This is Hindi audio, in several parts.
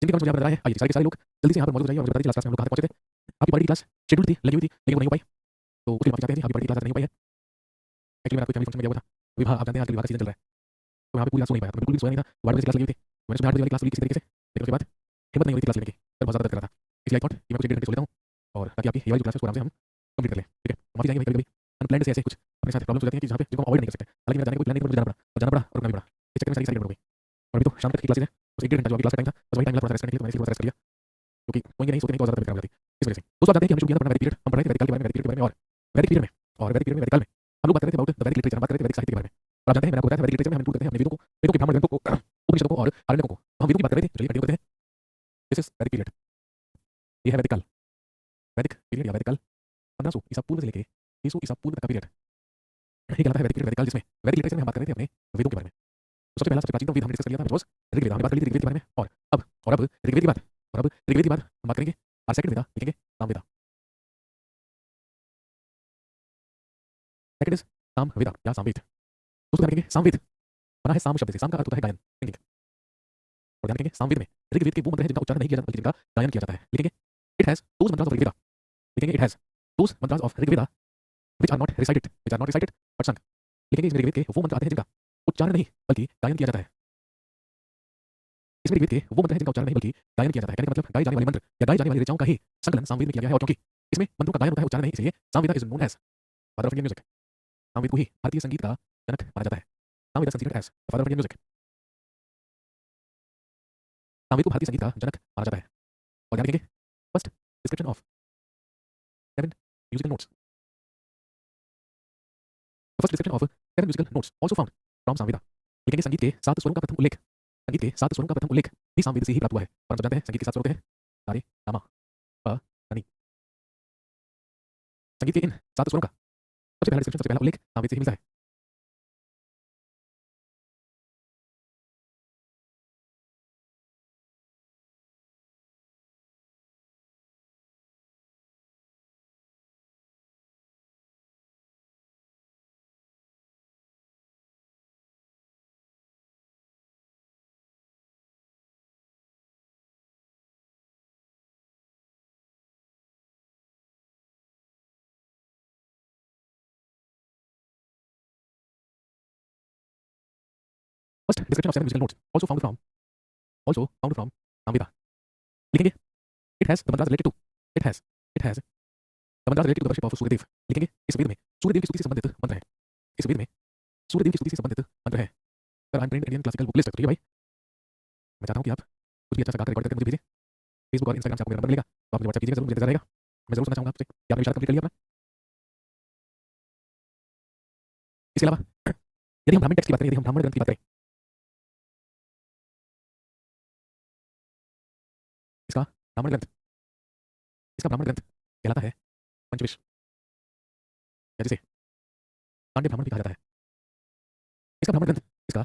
जिनके कमेंट्स मुझे यहाँ पर नजर आए हैं, आइए सारे के सारे लोग जल्दी से यहाँ पर मौजूद हो जाइए और मुझे बताइए क्लास में हम लोग कहाँ तक पहुंचे थे। आपकी पढ़ी की क्लास शेड्यूल थी, लगी हुई थी, लेकिन वो नहीं हो पाई, तो उसके लिए माफी चाहते हैं जी, आपकी पढ़ी की क्लास नहीं हो पाई है। एक्चुअली मेरा कोई फैमिली फंक्शन में गया हुआ था, विवाह आप जानते हैं आजकल विवाह का सीजन चल रहा है, तो यहाँ पे पूरी रात सो नहीं पाया, तो बिल्कुल भी सोया नहीं था, 12 बजे क्लास लगी हुई थी, तो मैंने सुबह 8 बजे वाली क्लास ली किसी तरीके से, लेकिन उसके बाद हिम्मत नहीं हो रही थी क्लास लेने की, फिर बहुत ज़्यादा दर्द कर रहा था, इसलिए आई थॉट कि मैं कुछ 1 घंटे सो लेता हूँ और ताकि आपकी ये वाली जो क्लास है उसको आराम से हम कंप्लीट कर लें, ठीक है। माफी चाहेंगे भाई, कभी-कभी अनप्लान्ड से ऐसे कुछ अपने साथ प्रॉब्लम्स हो जाती हैं कि जहाँ पे जिनको हम अवॉइड नहीं कर सकते, हालांकि मेरा जाने का कोई प्लान नहीं था, मुझे जाना पड़ा और जाना पड़ा और रुकना भी पड़ा, इस चक्कर में सारी सारी गड़बड़ हो गई और अभी तो शाम तक की क्लासेस है, बस 1 डेढ़ घंटा जो अभी क्लास का टाइम था, बस वही टाइम मिला थोड़ा सा रेस्ट करने के लिए, तो मैंने थोड़ा सा रेस्ट कर लिया, क्योंकि सोएंगे नहीं, सोते नहीं तो ज़्यादा तबीयत खराब हो जाती है, इस वजह से। दोस्तों आप जानते हैं कि हमने शुरू किया था अपना वैदिक पीरियड, हम पढ़ रहे थे वैदिक काल के बारे में, वैदिक पीरियड के बारे में और वैदिक पीरियड में वैदिक काल में हम लोग बात कर रहे थे अबाउट द वैदिक लिटरेचर, बात कर रहे थे वैदिक साहित्य के बारे में। और आप जानते हैं मैंने आपको बताया था वैदिक लिटरेचर में हम इंक्लूड करते हैं अपने वेदों को, वेदों के ब्राह्मण ग्रंथों को, उपनिषदों को और आरण्यकों को। हम वेदों की बात कर रहे थे, चलिए कंटिन्यू करते हैं। दिस इज वैदिक पीरियड, ये है वैदिक काल, वैदिक पीरियड या वैदिक काल 1500 ईसा पूर्व से लेके 300 ईसा पूर्व तक का पीरियड, ये कहलाता है वैदिक पीरियड, वैदिक काल, जिसमें वैदिक लिटरेचर में हम बात कर रहे थे अपने वेदों के बारे में। तो सबसे पहला सबसे प्राचीनतम वेद हमने डिस्कस कर लिया था, व्हिच वाज ऋग्वेद, हमने बात कर ली थी ऋग्वेद के बारे में, और अब ऋग्वेद की बात, और अब ऋग्वेद की बात हम बात करेंगे, और सेकंड वेदा लिखेंगे सामवेदा, सेकंड इज सामवेदा या सामवेद। दोस्तों ध्यान रखेंगे सामवेद बना है साम शब्द से, साम का अर्थ होता है गायन, सिंगिंग, और ध्यान रखेंगे सामवेद में ऋग्वेद के वो मंत्र हैं जिनका उच्चारण नहीं किया जाता बल्कि जिनका गायन किया जाता है। लिखेंगे it has those mantras of Rigveda, लिखेंगे it has those mantras of Rigveda which are not recited, which are not recited but sung। लिखेंगे इसमें ऋग्वेद के वो मंत्र आते हैं जिनका उच्चारण नहीं बल्कि गायन किया जाता है, इसमें ऋग्वेद के वो मंत्र हैं जिनका उच्चारण नहीं बल्कि गायन किया जाता है। कहने का मतलब गाए जाने वाले मंत्र या गाई जाने वाली ऋचाओं का ही संकलन सामवेद में किया गया है, और क्योंकि इसमें मंत्रों का गायन होता है उच्चारण नहीं, इसलिए Samaveda is known as father of Indian music. Samaveda को ही भारतीय संगीत का जनक माना जाता है, Samaveda considered as the father of Indian music, Samaveda को भारतीय संगीत का जनक माना जाता है। और ध्यान रखेंगे first description of 7 musical notes, first description of 7 musical notes also found from Samaveda. लिखेंगे संगीत के 7 स्वरों का प्रथम उल्लेख, संगीत के 7 स्वरों का प्रथम उल्लेख भी सामवेद से ही प्राप्त हुआ है, और हम सब जानते हैं संगीत के 7 स्वरों के हैं सा रे गा मा पा धा नी। संगीत के इन 7 स्वरों का सबसे पहला डिस्क्रिप्शन, सबसे पहला उल्लेख सामवेद से ही मिलता है। First description of 7 musical notes also found from Samaveda. लिखेंगे it has the mantras related to, it has the mantras related to the worship of Suryadev. लिखेंगे इस वेद में सूर्यदेव की स्तुति से संबंधित मंत्र है, इस वेद में सूर्यदेव की स्तुति से संबंधित मंत्र है। Sir I am trend Indian classical book list, तो ठीक है भाई, मैं चाहता हूँ कि आप कुछ भी अच्छा सा गाकर रिकॉर्ड करके मुझे भेजें, फेसबुक और इंस्टाग्राम से आपको मेरा नंबर मिलेगा, तो आप मुझे व्हाट्सएप कीजिएगा जरूर, मुझे इंतजार रहेगा। मैं जरूर सुनना चाहूँगा आपसे कि आपने विषय कंप्लीट कर लिया अपना। इसके अलावा यदि हम ब्राह्मण टेक्स्ट की बात करें, यदि हम ब्राह्मण ग्रंथ की बात करें, इसका ब्राह्मण ग्रंथ, इसका ब्राह्मण ग्रंथ कहलाता है पंचविश, या जिसे पांड्य ब्राह्मण भी कहा जाता है। इसका ब्राह्मण ग्रंथ, इसका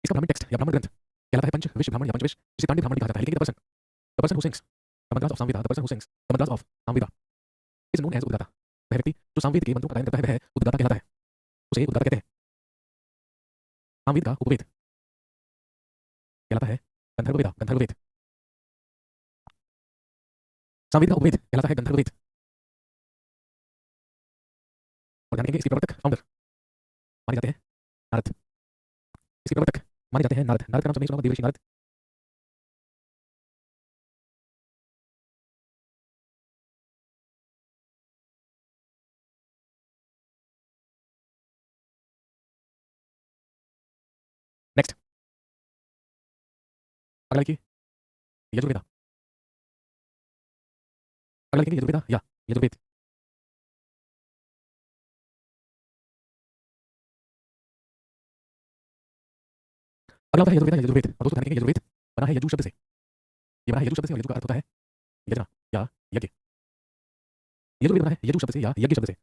इसका ब्राह्मण टेक्स्ट या ब्राह्मण ग्रंथ कहलाता है पंचविश ब्राह्मण या पंचविश, जिसे पांड्य ब्राह्मण भी कहा जाता है। लेकिन the person who sings the mantras of Samaveda, the person who sings the mantras of Samaveda is known as Udgata. वह व्यक्ति जो सामवेद के मंत्रों का गायन करता है वह उद्गाता कहलाता है, उसे उद्गाता कहते हैं। सामवेद का उपवेद कहलाता है गंधर्ववेदा, गंधर्ववेद, सामवेद का उपवेद कहलाता है गंधर्ववेद। और ध्यान देंगे इसके प्रवर्तक फाउंडर माने जाते हैं नारद, इसके प्रवर्तक माने जाते हैं नारद। नारद का नाम सबने सुना होगा, देवर्षि नारद। नेक्स्ट अगला लिखिए यजुर्वेदा, अगला लिखेंगे यजुर्वेदा या यजुर्वेद। अगला होता है यजुर्वेदा या यजुर्वेद, और दोस्तों ध्यान रखेंगे यजुर्वेद बना है यजु शब्द से, ये बना है यजु शब्द से, और यजु का अर्थ होता है यजना या यज्ञ। यजुर्वेद बना है यजु शब्द से या यज्ञ शब्द से।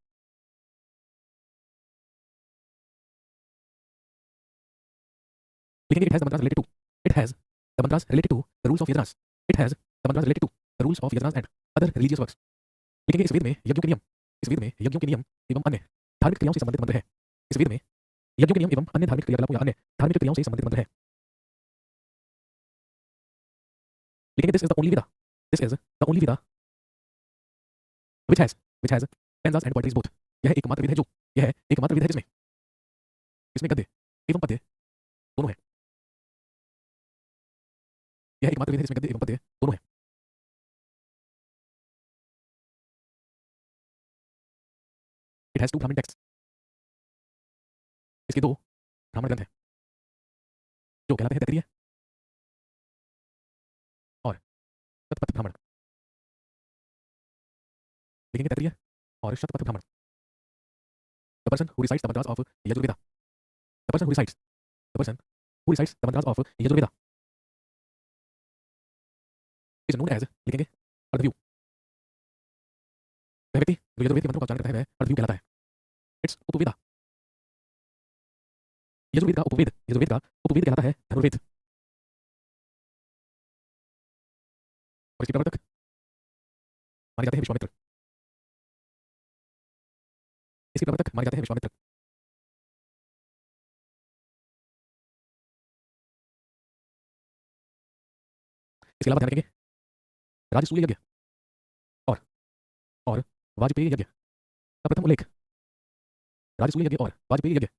लिखेंगे it has the mantras related to, it has the mantras related to the rules of yajnas, it has the mantras related to the rules of yajnas and other religious works. लिखेंगे इस वेद में यज्ञों के नियम, इस वेद में यज्ञों के नियम एवं अन्य धार्मिक क्रियाओं से संबंधित मंत्र है। इस वेद में यज्ञों के नियम एवं अन्य धार्मिक क्रियाकलापों या अन्य धार्मिक क्रियाओं से संबंधित मंत्र है। लिखेंगे this is the only Veda, this is the only Veda which has stanzas and poetry both। यह एकमात्र वेद है जो, यह एकमात्र वेद है जिसमें, इसमें गद्य एवं पद्य दोनों है। यह एकमात्र वेद है जिसमें गद्य एवं पद्य दोनों है। इट हैज टू ब्राह्मण टेक्स्ट, इसके दो ब्राह्मण ग्रंथ हैं जो कहलाते हैं तैत्तिरीय और शतपथ ब्राह्मण। लिखेंगे तैत्तिरीय और Shatapatha Brahmana. The person who recites the mantras of Yajurveda, the person who recites, the person who recites the mantras of Yajurveda is known as, लिखेंगे अर्धव्यू। वह व्यक्ति जो यजुर्वेद के मंत्रों का उच्चारण करता है वह अर्धव्यू कहलाता है। इट्स उपवेदा, यजुर्वेद का उपवेद, यजुर्वेद का उपवेद कहलाता है धनुर्वेद। और इसके प्रवर्तक माने जाते हैं विश्वामित्र, इसके प्रवर्तक माने जाते हैं विश्वामित्र। इसके अलावा ध्यान रखेंगे राजसूय यज्ञ और वाजपेयी यज्ञ का प्रथम उल्लेख, राजसूय यज्ञ और वाजपेयी यज्ञ का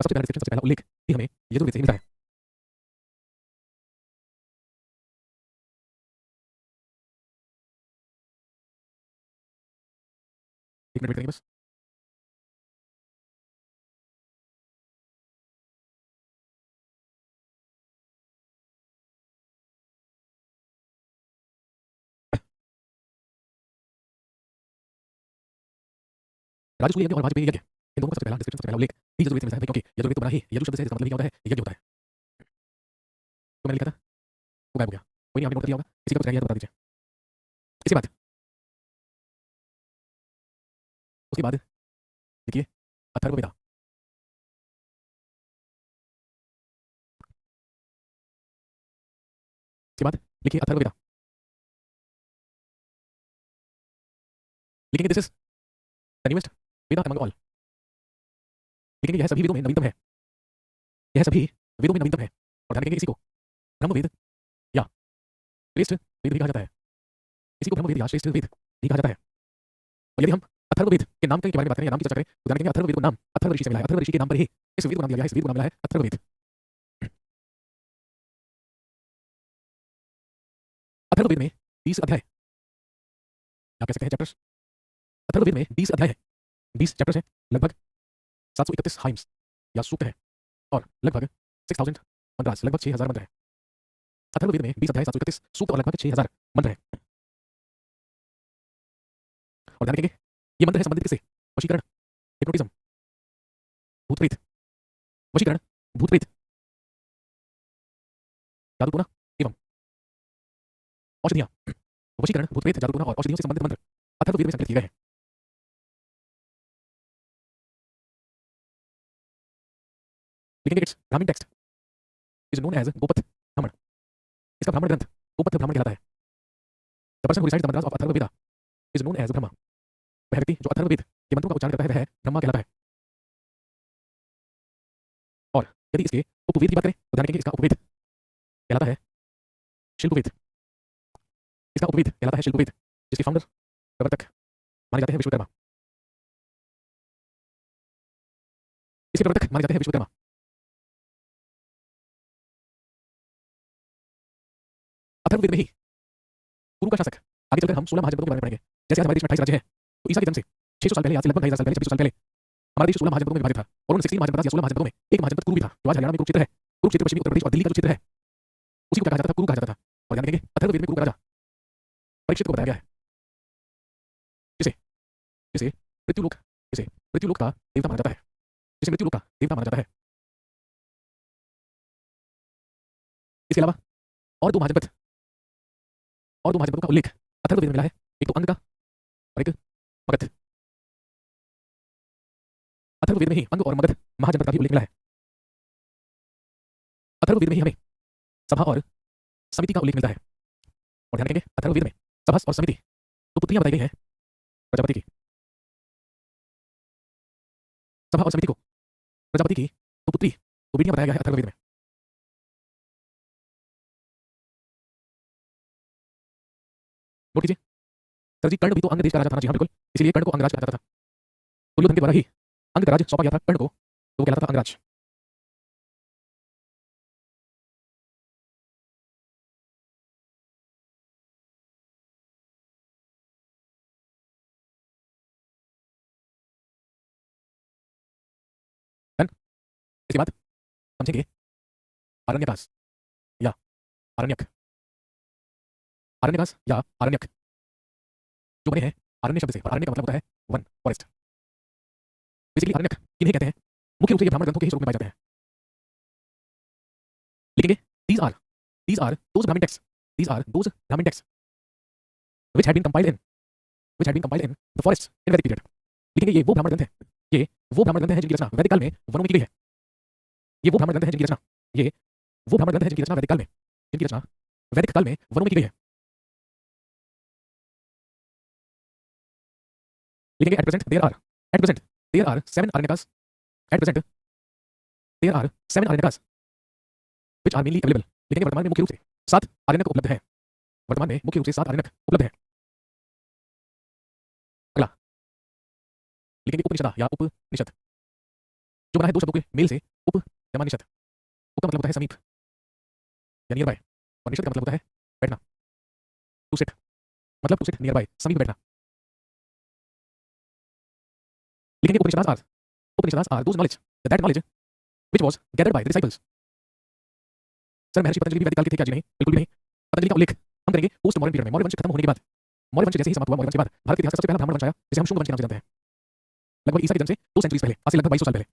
सबसे पहला डिस्क्रिप्शन, सबसे पहला उल्लेख भी हमें यजुर्वेद से ही मिलता है। एक मिनट वेट करेंगे बस। राजसूय यज्ञ और वाजपेयी यज्ञ इन दोनों का सबसे पहला डिस्क्रिप्शन, सबसे पहला उल्लेख भी यजुर्वेद से मिलता है, क्योंकि यजुर्वेद तो बना ही यजु शब्द से, जिसका मतलब ही क्या होता है, यज्ञ होता है। तो मैंने लिखा था वो गायब हो गया, कोई नहीं, आपने नोट कर लिया होगा, किसी का कुछ रह गया तो बता दीजिए। इसके बाद, उसके बाद लिखिए अथर्ववेदा। इसके बाद लिखिए अथर्ववेदा। लिखेंगे this is the newest Veda among all. लिखेंगे यह सभी वेदों में नवीनतम है, यह सभी वेदों में नवीनतम है। और ध्यान रखेंगे इसी को ब्रह्मवेद या श्रेष्ठ वेद भी कहा जाता है, इसी को ब्रह्मवेद या श्रेष्ठ वेद भी कहा जाता है। और यदि हम अथर्ववेद के नाम के बारे में बात करें या नाम की चर्चा करें तो ध्यान रखेंगे अथर्ववेद को नाम अथर्व ऋषि से मिला है, अथर्व ऋषि के नाम पर ही इस वेद को नाम दिया गया है, इस वेद को नाम मिला है अथर्ववेद। अथर्ववेद में 20 अध्याय, आप कह सकते हैं चैप्टर्स। अथर्ववेद में 20 अध्याय है, 20 चैप्टर्स हैं, लगभग 731 हाइम्स या सूक्त है और लगभग 6000 मंत्रास, लगभग 6000 मंत्र है। अथर्ववेद में 20 अध्याय, 731 सूक्त और लगभग 6000 मंत्र है। और ध्यान रखेंगे ये मंत्र है संबंधित किससे? वशीकरण, हिप्नोटिज्म, भूत प्रेत, वशीकरण, भूत प्रेत, जादू टोना एवं औषधियां। वशीकरण, भूत प्रेत, जादू टोना और औषधियों से संबंधित मंत्र अथर्ववेद में संकलित किए गए हैं। लिखेंगे its Brahmana text is known as Gopatha Brahmana. इसका ब्राह्मण ग्रंथ गोपथ ब्राह्मण कहलाता है। The person who recites the mantras of Atharvaveda is known as Brahma. वह व्यक्ति जो अथर्ववेद के मंत्रों का उच्चारण करता है वह ब्रह्मा कहलाता है। और यदि इसके उपवेद की बात करें तो ध्यान रखेंगे इसका उपवेद कहलाता है शिल्पवेद। इसका उपवेद कहलाता है शिल्पवेद, जिसके फाउंडर, प्रवर्तक माने जाते हैं विश्वकर्मा। इसके प्रवर्तक माने जाते हैं विश्वकर्मा। अथर्ववेद में ही कुरु का शासक, आगे चलकर हम 16 महाजनपदों के बारे में पढ़ेंगे। जैसे आज हमारे देश में 28 राज्य हैं, तो ईसा के जन्म से 600 साल पहले, आज से लगभग 2500 साल पहले, 2600 साल पहले हमारा देश 16 महाजनपदों में विभाजित था। और उन 16 महाजनपदों या 16 महाजनपदों में एक महाजनपद कुरु भी था, जो आज हरियाणा में कुरुक्षेत्र है। कुरुक्षेत्र पश्चिमी उत्तर प्रदेश और दिल्ली का जो क्षेत्र है उसी को क्या कहा जाता था, कुरु कहा जाता था। और ध्यान रखेंगे अथर्ववेद में कुरु का राजा परीक्षित को बताया गया है, जिसे जिसे मृत्युलोक, जिसे मृत्युलोक का देवता माना जाता है, जिसे मृत्युलोक का देवता माना जाता है। इसके अलावा और दो महाजनपद, और दो महाजनपदों का उल्लेख अथर्ववेद में मिला है, एक तो अंग का और एक मगध। अथर्ववेद में ही अंग और मगध महाजनपद का भी उल्लेख मिला है। अथर्ववेद में ही हमें सभा और समिति का उल्लेख मिलता है। और ध्यान रखेंगे, अथर्ववेद में सभा और समिति तो पुत्रियां बताई गई हैं प्रजापति की। सभा और समिति को प्रजापति की तो पुत्री को बेटियां बताया गया है अथर्ववेद में। नोट कीजिए, सर जी, कर्ण भी तो अंग देश का राजा था ना? जी हाँ, बिल्कुल, इसीलिए कर्ण को अंगराज कहा जाता था। दुर्योधन के द्वारा ही अंग का राज सौंपा गया था कर्ण को, तो वो कहलाता था अंगराज। डन। इसके बाद समझेंगे आरण्यकास या आरण्यक। आरण्यकास या आरण्यक जो बने हैं आरण्य शब्द से, और आरण्य का मतलब होता है वन, फॉरेस्ट। बेसिकली आरण्यक किन्हें कहते हैं? मुख्य रूप से ये ब्राह्मण ग्रंथों के ही स्वरूप में पाए जाते हैं। लिखेंगे, these are those Brahmin texts, these are those Brahmin texts which had been compiled in the forests in Vedic period। लिखेंगे, ये वो ब्राह्मण ग्रंथ हैं, ये वो ब्राह्मण ग्रंथ हैं जिनकी रचना वैदिक काल में वनों में की गई है। ये वो ब्राह्मण ग्रंथ हैं जिनकी रचना, ये वो ब्राह्मण ग्रंथ हैं जिनकी रचना वैदिक काल में, जिनकी रचना वैदिक काल में वनों में की गई है। लिखेंगे, at present there are 7 aranyas, at present there are 7 aranyas which are mainly available। लिखेंगे, वर्तमान में मुख्य रूप से 7 आरण्यक उपलब्ध हैं। वर्तमान में मुख्य रूप से 7 आरण्यक उपलब्ध हैं। अगला लिखेंगे, उपनिषद या उपनिषद जो बना है दो शब्दों के मेल से, उप जमा निषद। उप का मतलब होता है समीप या नियर बाय, और निषद का मतलब होता है बैठना, टू सिट, मतलब टू सिट नियर बाय, समीप बैठना। लिखेंगे, Upanishads are those knowledge which was gathered by the disciples। Sir, Maharshi Patanjali भी वैदिक काल के थे क्या? जी नहीं, बिल्कुल भी नहीं। पतंजलि का उल्लेख हम करेंगे पोस्ट मॉडर्न पीरियड में, मौर्य वंश खत्म होने के बाद। मौर्य वंश जैसे ही समाप्त हुआ, मौर्य वंश के बाद भारत के इतिहास का सबसे पहला ब्राह्मण वंश आया, जिसे हम शुंग वंश के नाम से जानते हैं। लगभग ईसा के जन्म से 2 सेंचुरी पहले, आज से लगभग 2200 साल पहले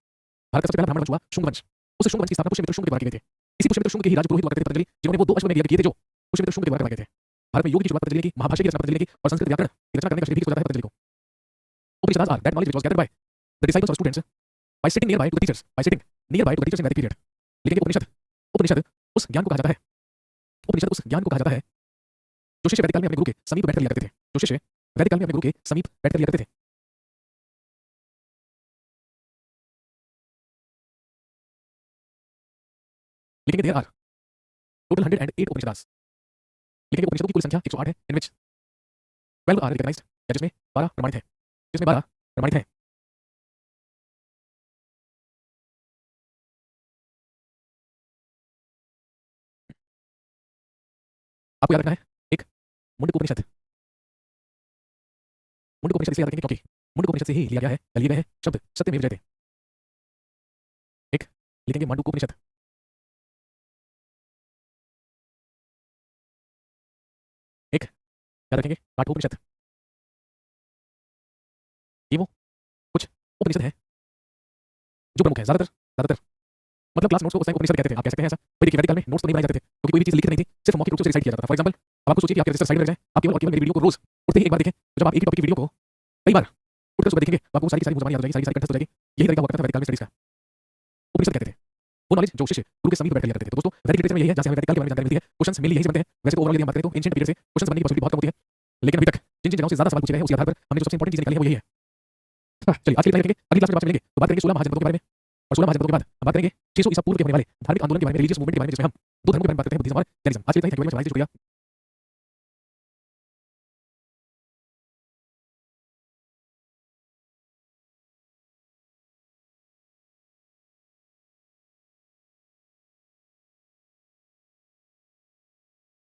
भारत का सबसे पहला ब्राह्मण वंश हुआ शुंग वंश। उस शुंग वंश की स्थापना पुष्यमित्र शुंग के द्वारा की गई थी। इसी पुष्यमित्र शुंग के ही राजपुरोहित हुआ करते थे पतंजलि, जिन्होंने वो 2 अश्वमेध यज्ञ किए थे जो पुष्यमित्र शुंग के द्वारा करवाए गए थे। भारत में योग की शुरुआत पतंजलि की, महाभाष्य की रचना पतंजलि की, और संस्कृत व्याकरण की रचना करने का श्रेय भी हो जाता है पतंजलि को। Upanishads are that knowledge which was gathered by the disciples or students by sitting nearby to the teachers, by sitting nearby to the teachers in Vedic period। लिखेंगे, उपनिषद उस ज्ञान को कहा जाता है, उपनिषद उस ज्ञान को कहा जाता है जो शिष्य वैदिक काल में अपने गुरु के समीप बैठकर लिया करते थे, जो शिष्य वैदिक काल में अपने गुरु के समीप बैठकर लिया करते थे। लिखेंगे, देयर आर टोटल 108 उपनिषदास। लिखेंगे, उपनिषदों की कुल संख्या 108 है, इन विच 12 आर रिकॉग्नाइज्ड, या जिसमें 12 प्रमाणित है, जिसमें 12 प्रमाणित है। आपको याद रखना है, एक मुंडकोपनिषद। मुंडकोपनिषद इसलिए याद रखेंगे क्योंकि मुंडकोपनिषद से ही लिया गया है, लिए गए हैं शब्द सत्यमेव जयते। एक लिखेंगे, मांडूकोपनिषद। एक याद रखेंगे, काठोपनिषद। ये वो कुछ उपनिषद हैं जो प्रमुख है, ज्यादातर मतलब क्लास नोट्स को उस टाइम उपनिषद कहते थे, आप कह सकते हैं ऐसा। भाई देखिए, वैदिक काल में नोट्स तो नहीं बनाए जाते थे क्योंकि कोई भी चीज लिखित नहीं थी, सिर्फ मौखिक रूप से रिसाइट किया जाता था। फॉर एग्जांपल, अब आपको सोचिए कि आपके रजिस्टर साइड में रह जाए, आप केवल और केवल मेरी वीडियो को रोज उठते ही एक बार देखें, तो जब आप एक ही टॉपिक की वीडियो को कई बार उठकर सुबह देखेंगे तो आपको सारी की सारी जबान याद हो जाएगी, सारी कंठस्थ हो जाएगी। यही तरीका हुआ करता था वैदिक काल में स्टडीज का। उपनिषद कहते थे वो नॉलेज जो शिष्य गुरु के समीप बैठ लिया करते थे। तो दोस्तों, वैदिक लिटरेचर में यही है जहां से हमें वैदिक काल के बारे में जानकारी मिलती है। क्वेश्चंस मेनली यही से बनते हैं। वैसे तो ओवरऑल यदि हम बात करें तो एंशिएंट पीरियड से क्वेश्चंस बनने की पॉसिबिलिटी बहुत कम होती है, लेकिन अभी तक जिन जिन जगहों से ज्यादा सवाल पूछे गए हैं उसके आधार पर हमने जो सबसे इंपॉर्टेंट चीजें निकाली है वो यही है। चलिए, आज के लिए इतना ही रखेंगे, अगली क्लास में जब मिलेंगे तो बात करेंगे 16 महाजनपदों के बारे में, और 16 महाजनपदों के बाद हम बात करेंगे 600 ईसा पूर्व के होने वाले धार्मिक आंदोलन के बारे में, रिलीजियस मूवमेंट के बारे में, जिसमें हम 2 धर्मों के बारे में बात करते हैं, बुद्धिज्म और जैनिज्म। आज के लिए इतना ही, थैंक यू वेरी मच, शुक्रिया।